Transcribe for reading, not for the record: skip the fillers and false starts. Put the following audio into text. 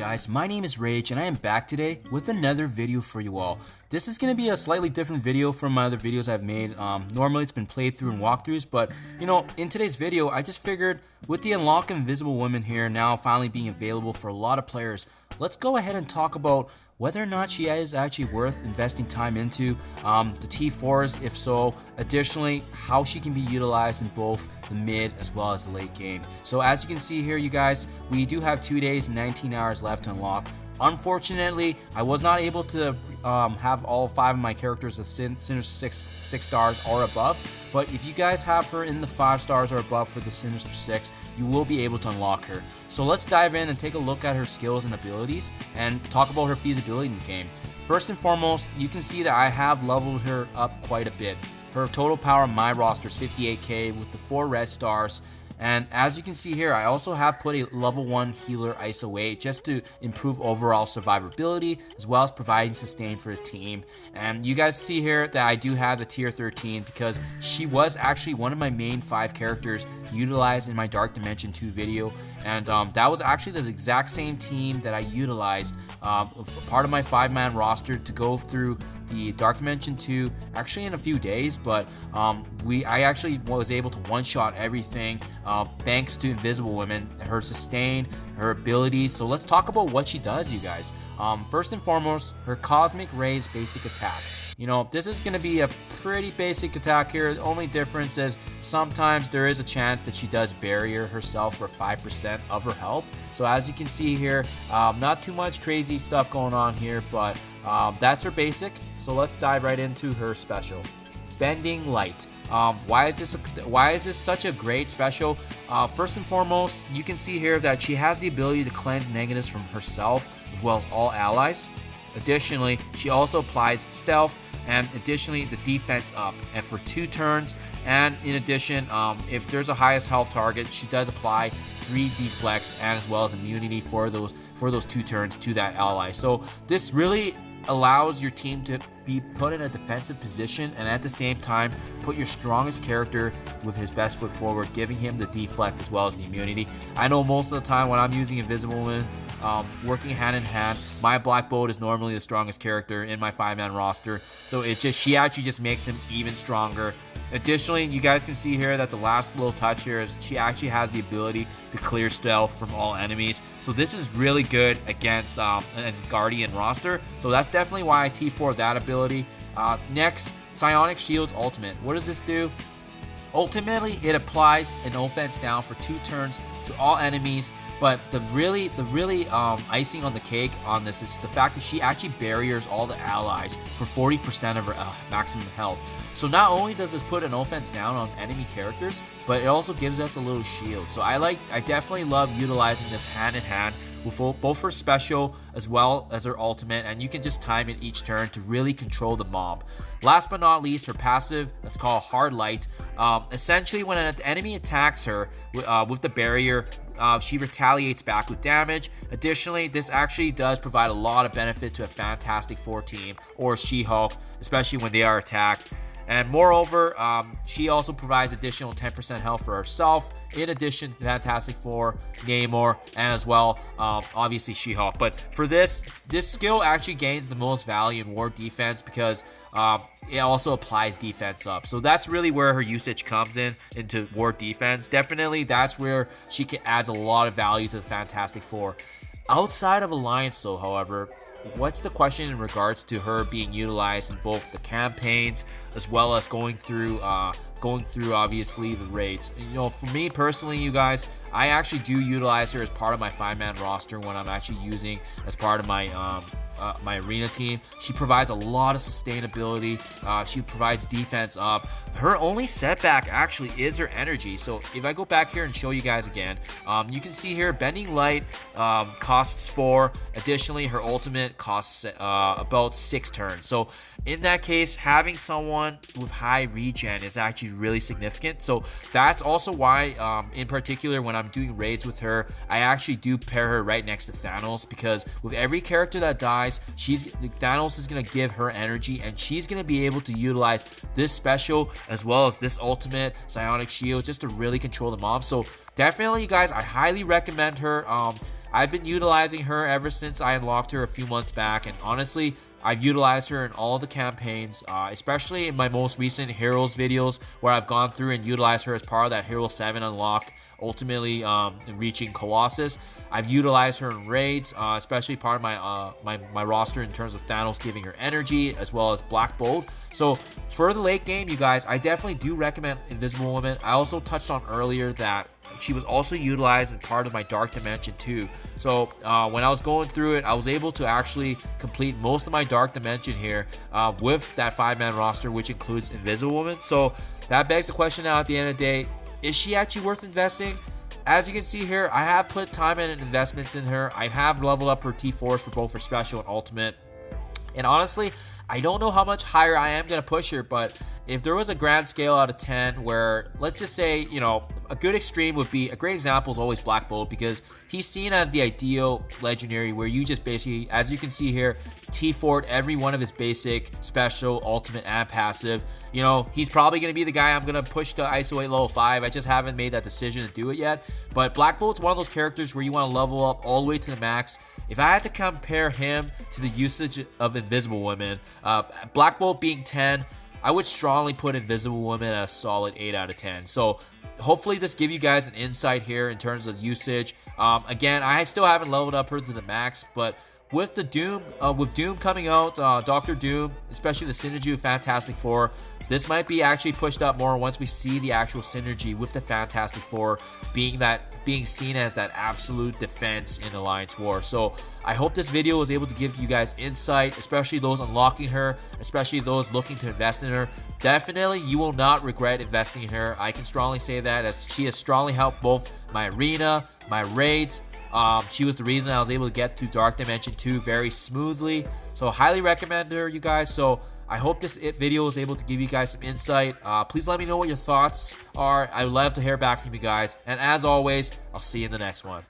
guys, my name is Rage and I am back today with another video for you all. This is going to be a slightly different video from my other videos I've made. Normally it's been playthrough and walkthroughs, but you know, in today's video I just figured with the Unlock Invisible Woman here now finally being available for a lot of players, let's go ahead and talk about whether or not she is actually worth investing time into, the T4s, if so, additionally, how she can be utilized in both the mid as well as the late game. So as you can see here, you guys, we do have 2 days and 19 hours left to unlock. Unfortunately, I was not able to have all 5 of my characters with Sinister 6 stars or above, but if you guys have her in the 5 stars or above for the Sinister 6, you will be able to unlock her. So let's dive in and take a look at her skills and abilities and talk about her feasibility in the game. First and foremost, you can see that I have leveled her up quite a bit. Her total power on my roster is 58k with the 4 red stars. And as you can see here, I also have put a level 1 healer ISO 8 just to improve overall survivability as well as providing sustain for the team. And you guys see here that I do have the tier 13 because she was actually one of my main 5 characters utilized in my Dark Dimension 2 video. And that was actually the exact same team that I utilized, part of my 5-man roster to go through the Dark Dimension 2 actually in a few days, but I actually was able to one-shot everything thanks to Invisible Woman, her sustain, her abilities. So let's talk about what she does, you guys. First and foremost, her Cosmic Rays basic attack. You know, this is going to be a pretty basic attack here. The only difference is sometimes there is a chance that she does barrier herself for 5% of her health. So as you can see here, not too much crazy stuff going on here, but that's her basic. So let's dive right into her special. Bending Light. Why is this such a great special? First and foremost, you can see here that she has the ability to cleanse negatives from herself as well as all allies. Additionally, she also applies stealth and additionally the defense up and for 2 turns. And in addition, if there's a highest health target, she does apply 3 deflects and as well as immunity for those 2 turns to that ally. So this really allows your team to be put in a defensive position and at the same time put your strongest character with his best foot forward, giving him the deflect as well as the immunity. I know most of the time when I'm using Invisible Woman, working hand in hand, my Black Bolt is normally the strongest character in my 5-man roster, so she actually just makes him even stronger. Additionally, you guys can see here that the last little touch here is she actually has the ability to clear stealth from all enemies. So this is really good against Guardian roster. So that's definitely why I T4 that ability. Next, Psionic Shield's ultimate. What does this do? Ultimately, it applies an offense down for 2 turns to all enemies. But the really icing on the cake on this is the fact that she actually barriers all the allies for 40% of her maximum health. So not only does this put an offense down on enemy characters, but it also gives us a little shield. So I definitely love utilizing this hand in hand with both her special as well as her ultimate, and you can just time it each turn to really control the mob. Last but not least, her passive, that's called Hard Light. Essentially, when an enemy attacks her with the barrier, she retaliates back with damage. Additionally, this actually does provide a lot of benefit to a Fantastic Four team or She-Hulk, especially when they are attacked. And moreover, she also provides additional 10% health for herself, in addition to Fantastic Four, Namor, and as well, obviously She-Hulk. But for this skill actually gains the most value in War Defense because it also applies defense up. So that's really where her usage comes into War Defense. Definitely, that's where she adds a lot of value to the Fantastic Four. Outside of Alliance, though, however, what's the question in regards to her being utilized in both the campaigns as well as going through obviously the raids? You know, for me personally, you guys, I actually do utilize her as part of my 5-man roster when I'm actually using as part of my my arena team. She provides a lot of sustainability. She provides defense up. Her only setback actually is her energy. So if I go back here and show you guys again, you can see here Bending Light costs 4. Additionally, her ultimate costs about 6 turns. So in that case, having someone with high regen is actually really significant. So that's also why, in particular, when I'm doing raids with her, I actually do pair her right next to Thanos, because with every character that dies, Thanos is going to give her energy, and she's going to be able to utilize this special as well as this ultimate Psionic Shield just to really control the mob. So definitely, you guys, I highly recommend her. I've been utilizing her ever since I unlocked her a few months back, and honestly, I've utilized her in all the campaigns, especially in my most recent Heroes videos where I've gone through and utilized her as part of that Hero 7 unlock, ultimately reaching Colossus. I've utilized her in raids, especially part of my roster in terms of Thanos giving her energy, as well as Black Bolt. So for the late game, you guys, I definitely do recommend Invisible Woman. I also touched on earlier that she was also utilized in part of my Dark Dimension 2. So when I was going through it, I was able to actually complete most of my Dark Dimension here with that 5-man roster, which includes Invisible Woman. So that begs the question now at the end of the day, is she actually worth investing? As you can see here, I have put time and investments in her. I have leveled up her T4s for both her special and ultimate. And honestly, I don't know how much higher I am going to push her, but if there was a grand scale out of 10 where, let's just say, you know, a good extreme would be, a great example is always Black Bolt, because he's seen as the ideal legendary where you just basically, as you can see here, T4'd every one of his basic, special, ultimate, and passive. You know, he's probably going to be the guy I'm going to push to ISO 8 level 5. I just haven't made that decision to do it yet. But Black Bolt's one of those characters where you want to level up all the way to the max. If I had to compare him to the usage of Invisible Woman, Black Bolt being 10, I would strongly put Invisible Woman at a solid 8 out of 10. So hopefully this give you guys an insight here in terms of usage. Again, I still haven't leveled up her to the max, but with the Doom, with Doom coming out, Dr. Doom, especially the synergy of Fantastic Four, this might be actually pushed up more once we see the actual synergy with the Fantastic Four being seen as that absolute defense in Alliance War. So I hope this video was able to give you guys insight, especially those unlocking her, especially those looking to invest in her. Definitely, you will not regret investing in her. I can strongly say that, as she has strongly helped both my arena, my raids. She was the reason I was able to get through Dark Dimension 2 very smoothly. So highly recommend her, you guys. So I hope this video was able to give you guys some insight. Please let me know what your thoughts are. I would love to hear back from you guys. And as always, I'll see you in the next one.